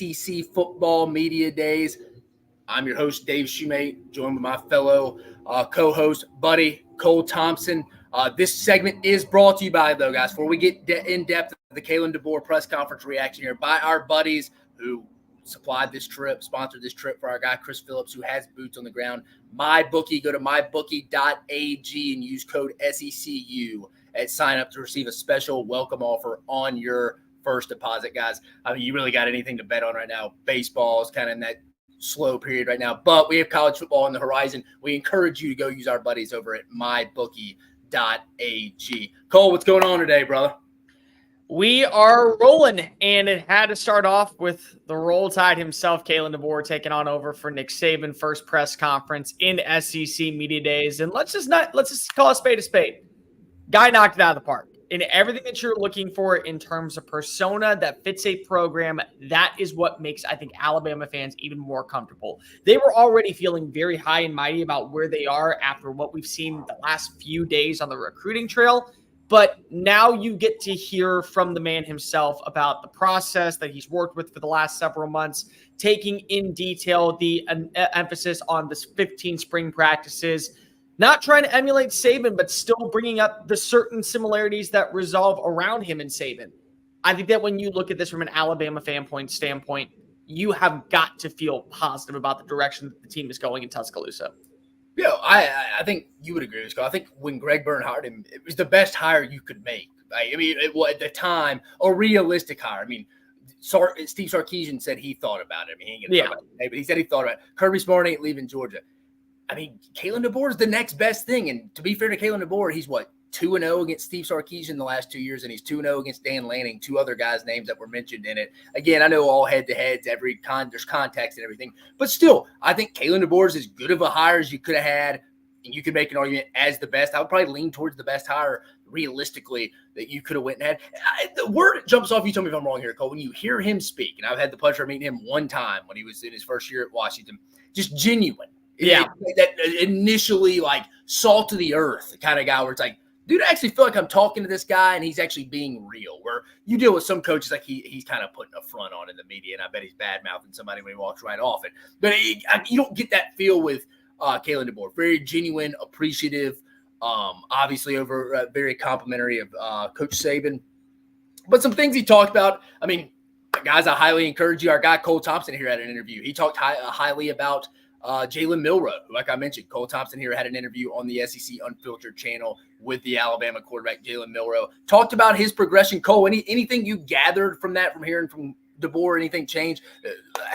SEC Football Media Days. I'm your host, Dave Shumate, joined with my fellow co-host, buddy, Cole Thompson. This segment is brought to you by, though, guys, before we get in depth of the Kalen DeBoer press conference reaction here, by our buddies who sponsored this trip for our guy, Chris Phillips, who has boots on the ground. MyBookie, go to mybookie.ag and use code SECU at sign up to receive a special welcome offer on your first deposit, guys. I mean, you really got anything to bet on right now. Baseball is kind of in that slow period right now, but we have college football on the horizon. We encourage you to go use our buddies over at mybookie.ag. Cole, what's going on today, brother? We are rolling, and it had to start off with the Roll Tide himself, Kalen DeBoer, taking on over for Nick Saban, first press conference in SEC Media Days. And let's just call a spade a spade. Guy knocked it out of the park. In everything that you're looking for in terms of persona that fits a program, that is what makes, I think, Alabama fans even more comfortable. They were already feeling very high and mighty about where they are after what we've seen the last few days on the recruiting trail. But now you get to hear from the man himself about the process that he's worked with for the last several months, taking in detail the emphasis on the 15 spring practices, not trying to emulate Saban, but still bringing up the certain similarities that resolve around him and Saban. I think that when you look at this from an Alabama standpoint, you have got to feel positive about the direction that the team is going in Tuscaloosa. Yeah, I think you would agree with Scott. I think when Greg Byrne hired him, it was the best hire you could make. I mean, it was at the time a realistic hire. I mean, Steve Sarkisian said he thought about it. I mean, he ain't gonna talk about it today, but he said he thought about it. Kirby Smart ain't leaving Georgia. I mean, Kalen DeBoer is the next best thing. And to be fair to Kalen DeBoer, he's 2-0 against Steve Sarkisian the last 2 years, and he's 2-0 against Dan Lanning, two other guys' names that were mentioned in it. Again, I know all head-to-heads, there's context and everything. But still, I think Kalen DeBoer is as good of a hire as you could have had, and you could make an argument as the best. I would probably lean towards the best hire, realistically, that you could have went and had. The word jumps off, you tell me if I'm wrong here, Cole, when you hear him speak, and I've had the pleasure of meeting him one time when he was in his first year at Washington, just genuine. Yeah. That initially, salt to the earth kind of guy where it's like, dude, I actually feel like I'm talking to this guy and he's actually being real. Where you deal with some coaches like he's kind of putting a front on in the media, and I bet he's bad-mouthing somebody when he walks right off it. But you don't get that feel with Kalen DeBoer. Very genuine, appreciative, obviously very complimentary of Coach Saban. But some things he talked about, I mean, guys, I highly encourage you. Our guy Cole Thompson here had an interview. He talked highly about Jaylen Milroe, who, like I mentioned, Cole Thompson here had an interview on the SEC Unfiltered channel with the Alabama quarterback, Jaylen Milroe. Talked about his progression. Cole, anything you gathered from that, from hearing from DeBoer, anything changed?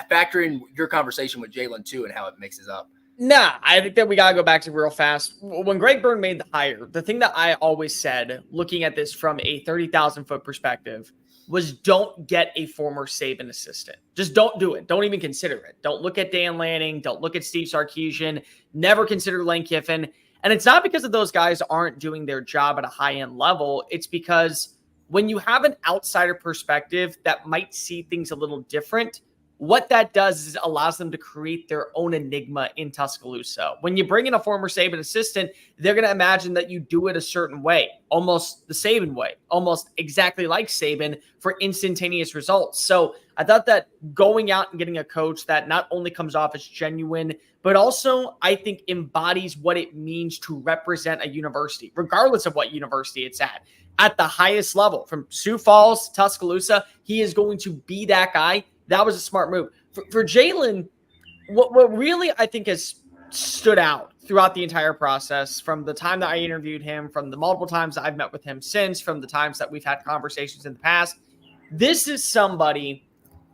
Factor in your conversation with Jaylen, too, and how it mixes up. Nah, I think that we got to go back to real fast. When Greg Byrne made the hire, the thing that I always said, looking at this from a 30,000-foot perspective, was don't get a former Saban assistant. Just don't do it. Don't even consider it. Don't look at Dan Lanning. Don't look at Steve Sarkisian. Never consider Lane Kiffin. And it's not because of those guys aren't doing their job at a high-end level. It's because when you have an outsider perspective that might see things a little different, what that does is allows them to create their own enigma in Tuscaloosa. When you bring in a former Saban assistant, they're going to imagine that you do it a certain way, almost the Saban way, almost exactly like Saban for instantaneous results. So I thought that going out and getting a coach that not only comes off as genuine, but also I think embodies what it means to represent a university, regardless of what university it's at the highest level, from Sioux Falls, Tuscaloosa, he is going to be that guy. That was a smart move. For Jaylen, what really I think has stood out throughout the entire process, from the time that I interviewed him, from the multiple times that I've met with him since, from the times that we've had conversations in the past, this is somebody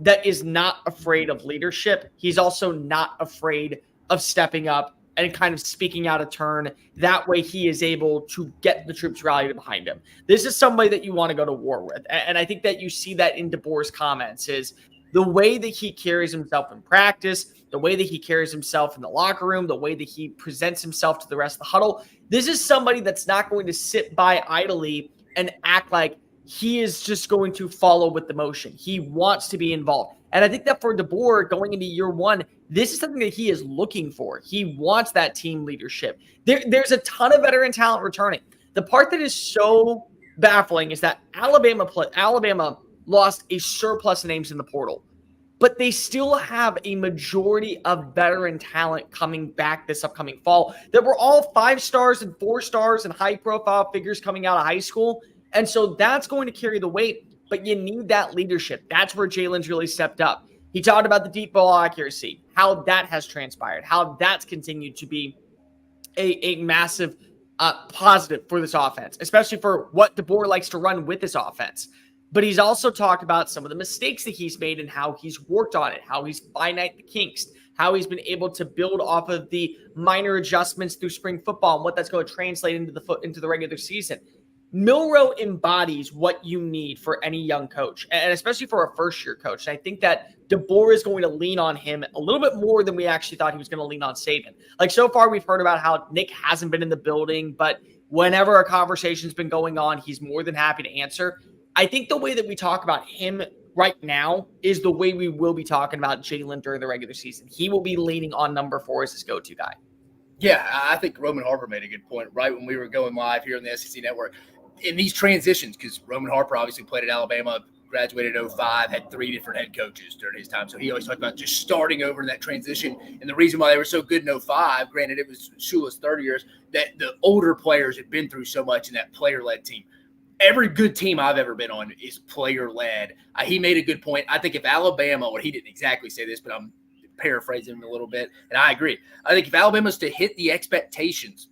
that is not afraid of leadership. He's also not afraid of stepping up and kind of speaking out of turn. That way he is able to get the troops rallied behind him. This is somebody that you want to go to war with. And I think that you see that in DeBoer's comments is the way that he carries himself in practice, the way that he carries himself in the locker room, the way that he presents himself to the rest of the huddle. This is somebody that's not going to sit by idly and act like he is just going to follow with the motion. He wants to be involved. And I think that for DeBoer going into year one, this is something that he is looking for. He wants that team leadership. There's a ton of veteran talent returning. The part that is so baffling is that Alabama lost a surplus of names in the portal. but they still have a majority of veteran talent coming back this upcoming fall that were all 5 stars and 4 stars and high profile figures coming out of high school. And so that's going to carry the weight, but you need that leadership. That's where Jaylen's really stepped up. He talked about the deep ball accuracy, how that has transpired, how that's continued to be a massive positive for this offense, especially for what DeBoer likes to run with this offense. But he's also talked about some of the mistakes that he's made and how he's worked on it, how he's finite the kinks, how he's been able to build off of the minor adjustments through spring football and what that's going to translate into the regular season. Milroe embodies what you need for any young coach, and especially for a first-year coach. And I think that DeBoer is going to lean on him a little bit more than we actually thought he was going to lean on Saban. Like, so far, we've heard about how Nick hasn't been in the building, but whenever a conversation's been going on, he's more than happy to answer. I think the way that we talk about him right now is the way we will be talking about Jaylen during the regular season. He will be leaning on number 4 as his go-to guy. Yeah, I think Roman Harper made a good point right when we were going live here on the SEC Network. In these transitions, because Roman Harper obviously played at Alabama, graduated in 2005, had 3 different head coaches during his time. So he always talked about just starting over in that transition. And the reason why they were so good in 2005, granted it was Shula's 30 years, that the older players had been through so much in that player-led team. Every good team I've ever been on is player-led. He made a good point. I think if Alabama, or he didn't exactly say this, but I'm paraphrasing him a little bit, and I agree. I think if Alabama's to hit the expectations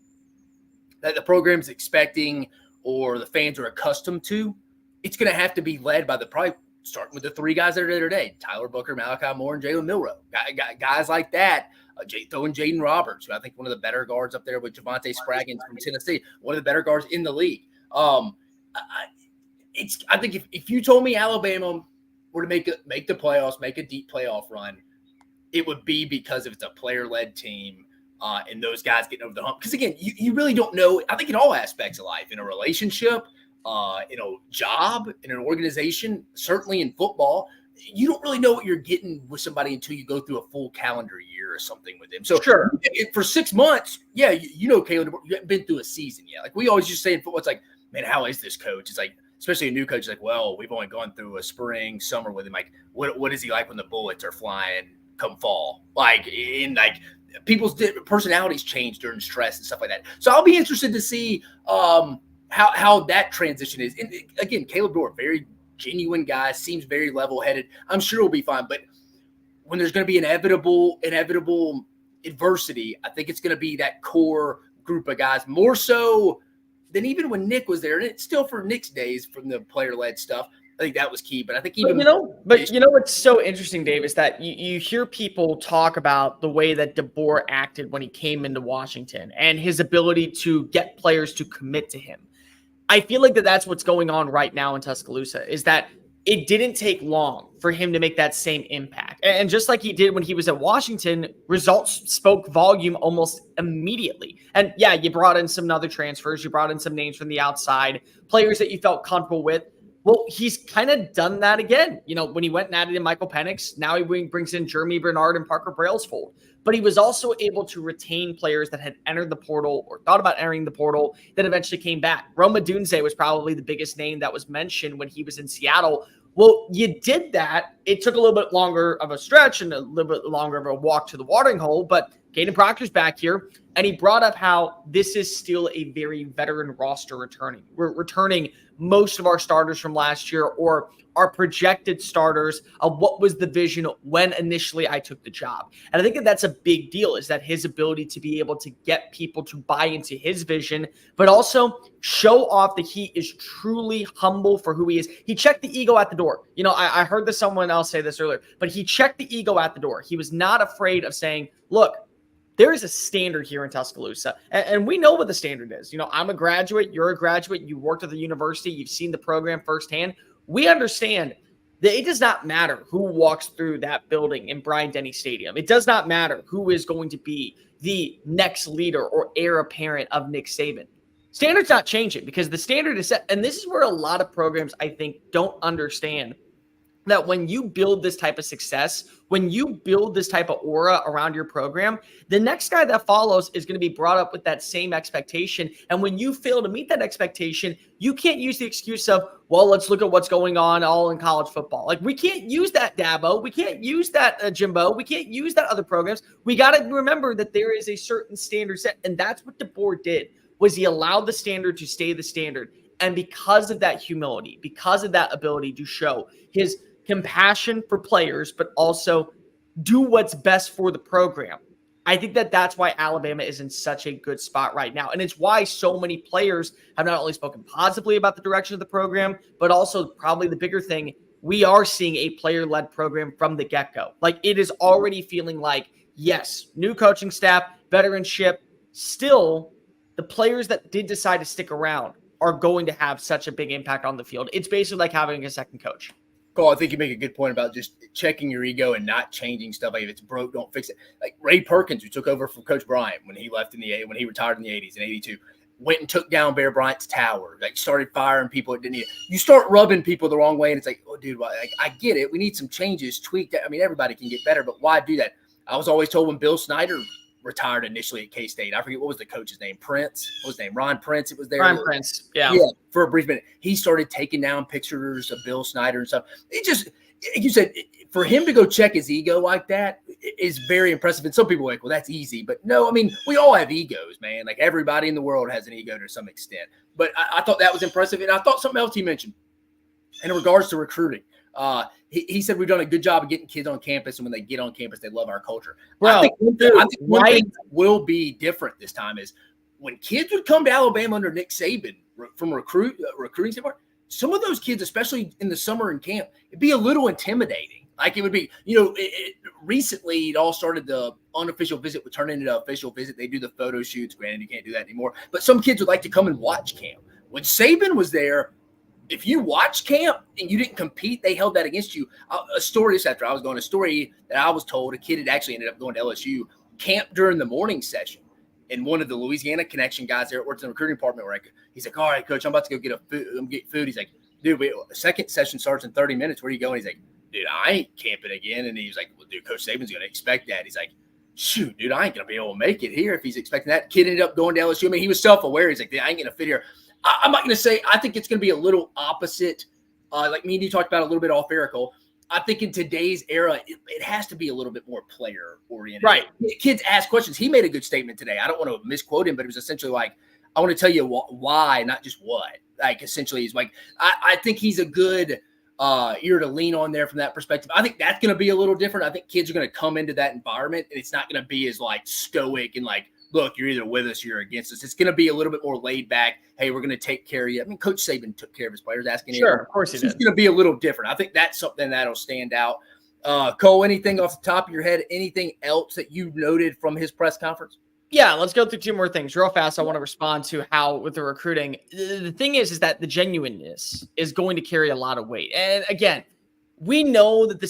that the program's expecting or the fans are accustomed to, it's going to have to be led by probably starting with the 3 guys that are there today: Tyler Booker, Malachi Moore, and Jaylen Milroe. Guys like that. Throwing Jaden Roberts, who I think one of the better guards up there with Javante Spraggins from Tennessee, one of the better guards in the league. I think if you told me Alabama were to make the playoffs, make a deep playoff run, it would be because if it's a player-led team and those guys getting over the hump. Because, again, you really don't know, I think, in all aspects of life, in a relationship, in a job, in an organization, certainly in football, you don't really know what you're getting with somebody until you go through a full calendar year or something with them. So sure, for 6 months, yeah, you know, Kalen DeBoer, you haven't been through a season yet. Like we always just say in football, it's like, man, how is this coach? It's like, especially a new coach, like, well, we've only gone through a spring, summer with him. Like, what is he like when the bullets are flying come fall? Like, people's personalities change during stress and stuff like that. So I'll be interested to see how that transition is. And again, Caleb DeBoer, very genuine guy, seems very level-headed. I'm sure he'll be fine. But when there's going to be inevitable adversity, I think it's going to be that core group of guys, more so than even when Nick was there. And it's still for Nick's days from the player-led stuff. I think that was key. But I think even what's so interesting, Dave, is that you hear people talk about the way that DeBoer acted when he came into Washington and his ability to get players to commit to him. I feel like that's what's going on right now in Tuscaloosa, is that it didn't take long for him to make that same impact. And just like he did when he was at Washington, results spoke volume almost immediately. And yeah, you brought in some other transfers. You brought in some names from the outside, players that you felt comfortable with. Well, he's kind of done that again. You know, when he went and added in Michael Penix, now he brings in Jeremy Bernard and Parker Brailsford. But he was also able to retain players that had entered the portal or thought about entering the portal that eventually came back. Rome Odunze was probably the biggest name that was mentioned when he was in Seattle. Well, you did that. It took a little bit longer of a stretch and a little bit longer of a walk to the watering hole, but Caden Proctor's back here, and he brought up how this is still a very veteran roster returning. We're returning most of our starters from last year, or our projected starters of what was the vision when initially I took the job. And I think that's a big deal, is that his ability to be able to get people to buy into his vision, but also show off that he is truly humble for who he is. He checked the ego at the door. You know, I heard someone else say this earlier, but he checked the ego at the door. He was not afraid of saying, look, there is a standard here in Tuscaloosa, and we know what the standard is. You know, I'm a graduate, you're a graduate, you worked at the university, you've seen the program firsthand. We understand that it does not matter who walks through that building in Bryant-Denny Stadium. It does not matter who is going to be the next leader or heir apparent of Nick Saban. Standard's not changing because the standard is set, and this is where a lot of programs, I think, don't understand that when you build this type of success, when you build this type of aura around your program, the next guy that follows is going to be brought up with that same expectation. And when you fail to meet that expectation, you can't use the excuse of, well, let's look at what's going on all in college football. Like, we can't use that, Dabo. We can't use that, Jimbo. We can't use that other programs. We got to remember that there is a certain standard set. And that's what DeBoer did, was he allowed the standard to stay the standard. And because of that humility, because of that ability to show his compassion for players, but also do what's best for the program, I think that that's why Alabama is in such a good spot right now. And it's why so many players have not only spoken positively about the direction of the program, but also probably the bigger thing, we are seeing a player-led program from the get-go. Like, it is already feeling like, yes, new coaching staff, veteranship, still the players that did decide to stick around are going to have such a big impact on the field. It's basically like having a second coach. Cole, I think you make a good point about just checking your ego and not changing stuff. Like, if it's broke, don't fix it. Like Ray Perkins, who took over from Coach Bryant when he retired in the 80s and 82, went and took down Bear Bryant's tower. Like, started firing people that didn't need it. You start rubbing people the wrong way, and it's like, oh, dude, like, I get it. We need some changes, tweak that. I mean, everybody can get better, but why do that? I was always told when Bill Snyder retired initially at K-State, I forget what was the coach's name, Prince. What was his name? Ron Prince. It was there. Ron Prince. Yeah. For a brief minute, he started taking down pictures of Bill Snyder and stuff. It just, you said, for him to go check his ego like that is very impressive. And some people are like, well, that's easy. But no, I mean, we all have egos, man. Like, everybody in the world has an ego to some extent. But I thought that was impressive. And I thought something else he mentioned in regards to recruiting. He said we've done a good job of getting kids on campus, and when they get on campus, they love our culture. Well, I think one thing that will be different this time is when kids would come to Alabama under Nick Saban from recruiting standpoint, some of those kids, especially in the summer in camp, it'd be a little intimidating. Like, it would be, recently it all started, the unofficial visit would turn into an official visit. They do the photo shoots. Granted, you can't do that anymore. But some kids would like to come and watch camp. When Saban was there, if you watch camp and you didn't compete, they held that against you. A story that I was told, a kid had actually ended up going to LSU, camp during the morning session. And one of the Louisiana connection guys there that works in the recruiting department, he's like, all right, coach, I'm about to go get food. He's like, dude, the second session starts in 30 minutes. Where are you going? He's like, dude, I ain't camping again. And he's like, well, dude, Coach Saban's going to expect that. He's like, shoot, dude, I ain't going to be able to make it here if he's expecting that. Kid ended up going to LSU. I mean, he was self-aware. He's like, I ain't going to fit here. I'm not going to say, I think it's going to be a little opposite. Like me and you talked about a little bit off air, Cole. I think in today's era, it has to be a little bit more player-oriented. Right. Kids ask questions. He made a good statement today. I don't want to misquote him, but it was essentially like, I want to tell you why, not just what. Like, essentially, he's like, I think he's a good ear to lean on there from that perspective. I think that's going to be a little different. I think kids are going to come into that environment, and it's not going to be as, like, stoic and, like, look, you're either with us or you're against us. It's going to be a little bit more laid back. Hey, we're going to take care of you. I mean, Coach Saban took care of his players, asking Sure, of course he did. It's going to be a little different. I think that's something that'll stand out. Cole, anything off the top of your head, anything else that you noted from his press conference? Yeah, let's go through two more things real fast. I want to respond to how with the recruiting. The thing is that the genuineness is going to carry a lot of weight. And again, we know that the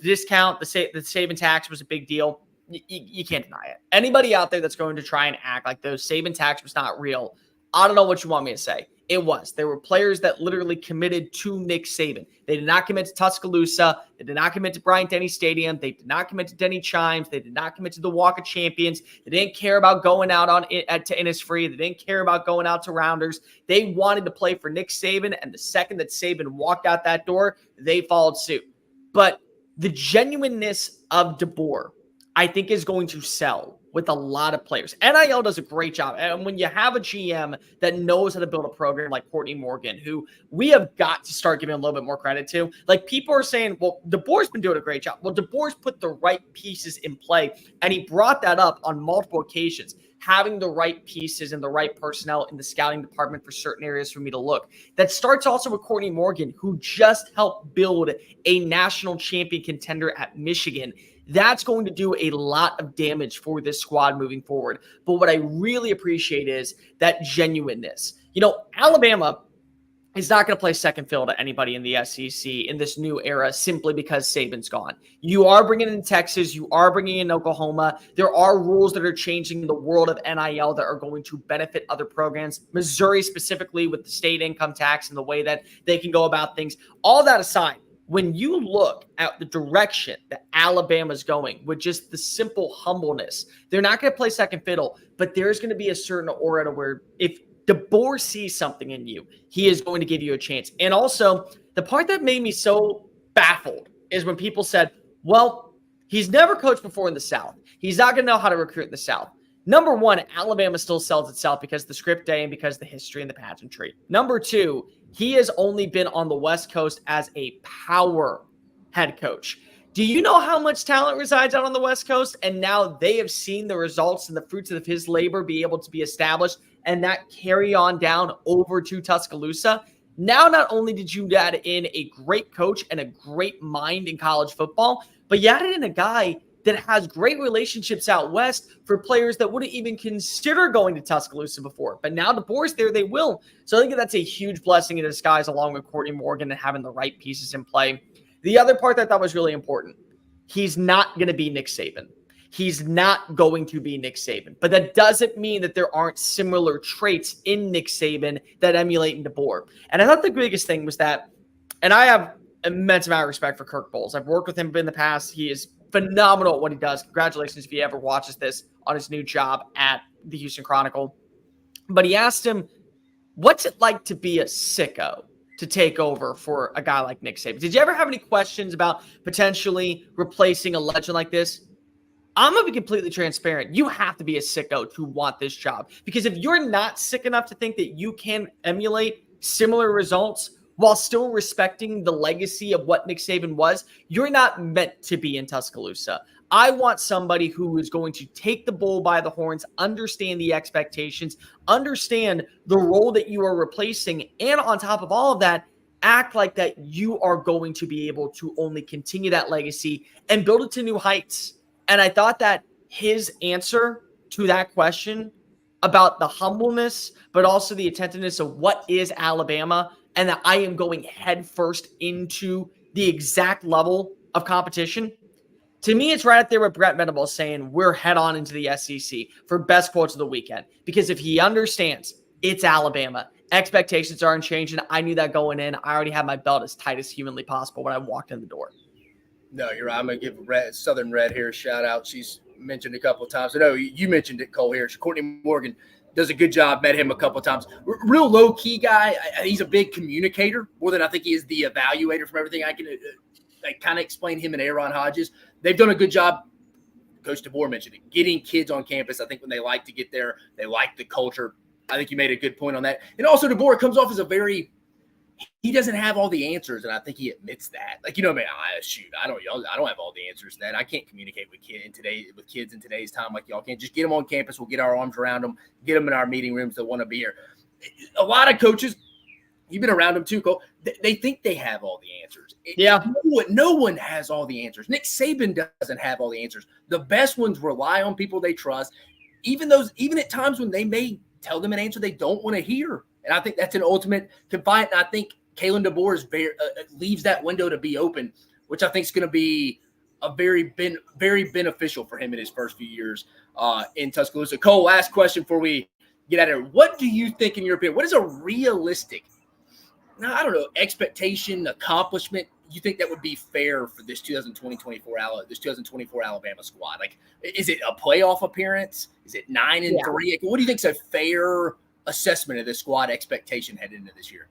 discount, the Saban tax was a big deal. You can't deny it. Anybody out there that's going to try and act like those Saban tax was not real, I don't know what you want me to say. It was. There were players that literally committed to Nick Saban. They did not commit to Tuscaloosa. They did not commit to Bryant-Denny Stadium. They did not commit to Denny Chimes. They did not commit to the Walk of Champions. They didn't care about going out to Innisfree. They didn't care about going out to Rounders. They wanted to play for Nick Saban, and the second that Saban walked out that door, they followed suit. But the genuineness of DeBoer, I think, is going to sell with a lot of players. NIL does a great job. And when you have a GM that knows how to build a program like Courtney Morgan, who we have got to start giving a little bit more credit to, like, people are saying, well, DeBoer's been doing a great job. Well, DeBoer's put the right pieces in play, and he brought that up on multiple occasions, having the right pieces and the right personnel in the scouting department for certain areas for me to look. That starts also with Courtney Morgan, who just helped build a national champion contender at Michigan. That's going to do a lot of damage for this squad moving forward. But what I really appreciate is that genuineness. Alabama is not going to play second fiddle to anybody in the SEC in this new era simply because Saban's gone. You are bringing in Texas. You are bringing in Oklahoma. There are rules that are changing in the world of NIL that are going to benefit other programs. Missouri specifically with the state income tax and the way that they can go about things. All that aside, when you look at the direction that Alabama's going with just the simple humbleness, they're not going to play second fiddle, but there's going to be a certain aura where if DeBoer sees something in you, he is going to give you a chance. And also, the part that made me so baffled is when people said, well, he's never coached before in the South. He's not going to know how to recruit in the South. Number one, Alabama still sells itself because of the script day and because of the history and the pageantry. Number two, he has only been on the West Coast as a power head coach. Do you know how much talent resides out on the West Coast? And now they have seen the results and the fruits of his labor be able to be established and that carry on down over to Tuscaloosa. Now, not only did you add in a great coach and a great mind in college football, but you added in a guy that has great relationships out west for players that wouldn't even consider going to Tuscaloosa before. But now DeBoer's there, they will. So I think that's a huge blessing in disguise along with Courtney Morgan and having the right pieces in play. The other part that I thought was really important, he's not going to be Nick Saban. He's not going to be Nick Saban. But that doesn't mean that there aren't similar traits in Nick Saban that emulate in DeBoer. And I thought the biggest thing was that, and I have immense amount of respect for Kirk Bohls. I've worked with him in the past. He is phenomenal at what he does. Congratulations if he ever watches this on his new job at the Houston Chronicle. But he asked him, what's it like to be a sicko to take over for a guy like Nick Saban? Did you ever have any questions about potentially replacing a legend like this? I'm going to be completely transparent. You have to be a sicko to want this job. Because if you're not sick enough to think that you can emulate similar results while still respecting the legacy of what Nick Saban was, you're not meant to be in Tuscaloosa. I want somebody who is going to take the bull by the horns, understand the expectations, understand the role that you are replacing, and on top of all of that, act like that you are going to be able to only continue that legacy and build it to new heights. And I thought that his answer to that question about the humbleness, but also the attentiveness of what is Alabama, and that I am going headfirst into the exact level of competition. To me, it's right up there with Brett Venables saying we're head on into the SEC for best quotes of the weekend. Because if he understands it's Alabama, expectations aren't changing. I knew that going in. I already had my belt as tight as humanly possible when I walked in the door. No, you're right. I'm going to give Southern Red here a shout out. She's mentioned a couple of times. I know you mentioned it, Cole, here. Courtney Morgan does a good job. Met him a couple of times. Real low-key guy. He's a big communicator, more than I think he is the evaluator from everything I can kind of explain him and Aaron Hodges. They've done a good job. Coach DeBoer mentioned it, getting kids on campus. I think when they like to get there, they like the culture. I think you made a good point on that. And also DeBoer comes off as he doesn't have all the answers, and I think he admits that. Like, man, I don't have all the answers to that. I can't communicate with kids in today's time like y'all can. Just get them on campus. We'll get our arms around them, get them in our meeting rooms that want to be here. A lot of coaches, you've been around them too, Cole, they think they have all the answers. Yeah. No one has all the answers. Nick Saban doesn't have all the answers. The best ones rely on people they trust, even at times when they may tell them an answer they don't want to hear. And I think that's an ultimate confinement. And I think Kalen DeBoer leaves that window to be open, which I think is going to be a very beneficial for him in his first few years in Tuscaloosa. Cole, last question before we get out of here. What do you think, in your opinion, what is a realistic, expectation, accomplishment you think that would be fair for this 2024 Alabama squad? Like, is it a playoff appearance? Is it 9-3? What do you think is a fair assessment of this squad expectation heading into this year?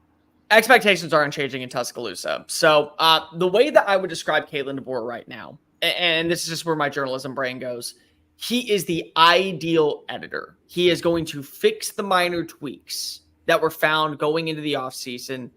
Expectations aren't changing in Tuscaloosa. So the way that I would describe Kalen DeBoer right now, and this is just where my journalism brain goes, he is the ideal editor. He is going to fix the minor tweaks that were found going into the offseason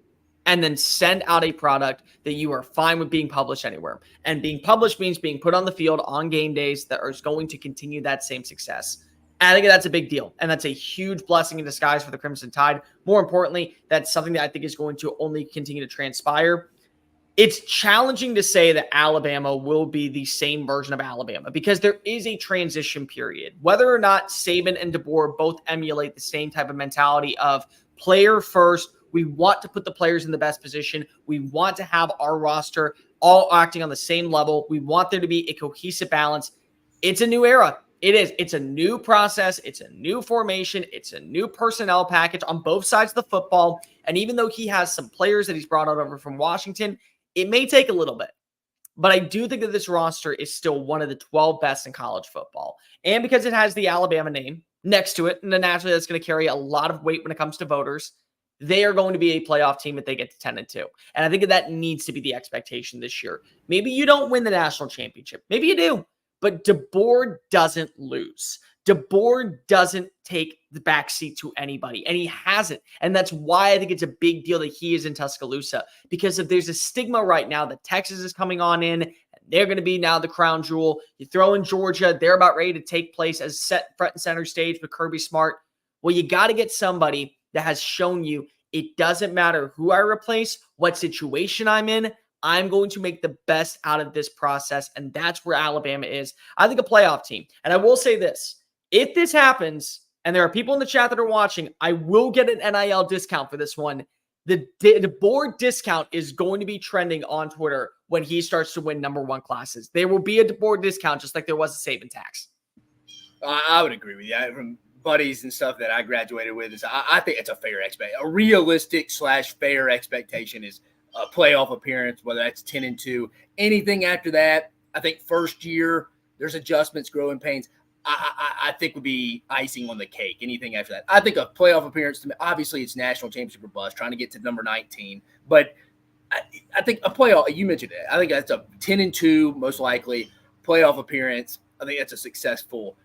and then send out a product that you are fine with being published anywhere. And being published means being put on the field on game days that is going to continue that same success. And I think that's a big deal. And that's a huge blessing in disguise for the Crimson Tide. More importantly, that's something that I think is going to only continue to transpire. It's challenging to say that Alabama will be the same version of Alabama because there is a transition period. Whether or not Saban and DeBoer both emulate the same type of mentality of player first, We want to put the players in the best position. We want to have our roster all acting on the same level. We want there to be a cohesive balance. It's a new era. It is. It's a new process. It's a new formation. It's a new personnel package on both sides of the football. And even though he has some players that he's brought out over from Washington, it may take a little bit. But I do think that this roster is still one of the 12 best in college football. And because it has the Alabama name next to it, and then naturally that's going to carry a lot of weight when it comes to voters, they are going to be a playoff team if they get to 10-2. And I think that needs to be the expectation this year. Maybe you don't win the national championship. Maybe you do. But DeBoer doesn't lose. DeBoer doesn't take the backseat to anybody, and he hasn't. And that's why I think it's a big deal that he is in Tuscaloosa, because if there's a stigma right now that Texas is coming on in, and they're going to be now the crown jewel. You throw in Georgia, they're about ready to take place as set front and center stage with Kirby Smart. Well, you got to get somebody that has shown you it doesn't matter who I replace, what situation I'm in. I'm going to make the best out of this process, and that's where Alabama is. I think a playoff team. And I will say this. If this happens, and there are people in the chat that are watching, I will get an NIL discount for this one. The DeBoer discount is going to be trending on Twitter when he starts to win number one classes. There will be a DeBoer discount just like there was a Saban tax. I would agree with you. From buddies and stuff that I graduated with, I think it's a fair expectation. A realistic / fair expectation is a playoff appearance, whether that's 10-2. Anything after that, I think first year, there's adjustments, growing pains. I think would be icing on the cake. Anything after that. I think a playoff appearance, to me, obviously it's national championship or bust, trying to get to number 19. But I think a playoff, you mentioned it. I think that's a 10-2, most likely, playoff appearance. I think that's a successful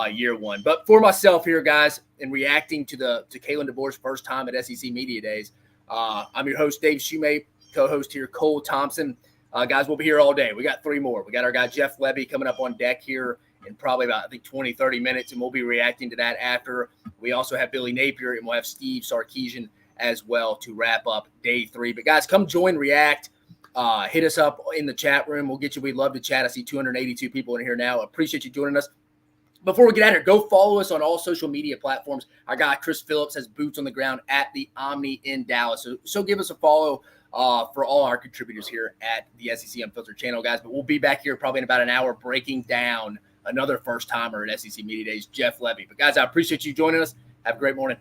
year one. But for myself here, guys, in reacting to Kalen DeBoer's first time at SEC Media Days, I'm your host, Dave Shumate, co-host here, Cole Thompson. Guys, we'll be here all day. We got 3 more. We got our guy Jeff Levy coming up on deck here in probably about, I think, 20, 30 minutes, and we'll be reacting to that after. We also have Billy Napier, and we'll have Steve Sarkisian as well to wrap up day 3. But, guys, come join, react. Hit us up in the chat room. We'll get you. We'd love to chat. I see 282 people in here now. Appreciate you joining us. Before we get out of here, go follow us on all social media platforms. Our guy Chris Phillips has boots on the ground at the Omni in Dallas. So give us a follow for all our contributors here at the SEC Unfiltered channel, guys. But we'll be back here probably in about an hour breaking down another first-timer at SEC Media Days, Jeff Levy. But, guys, I appreciate you joining us. Have a great morning.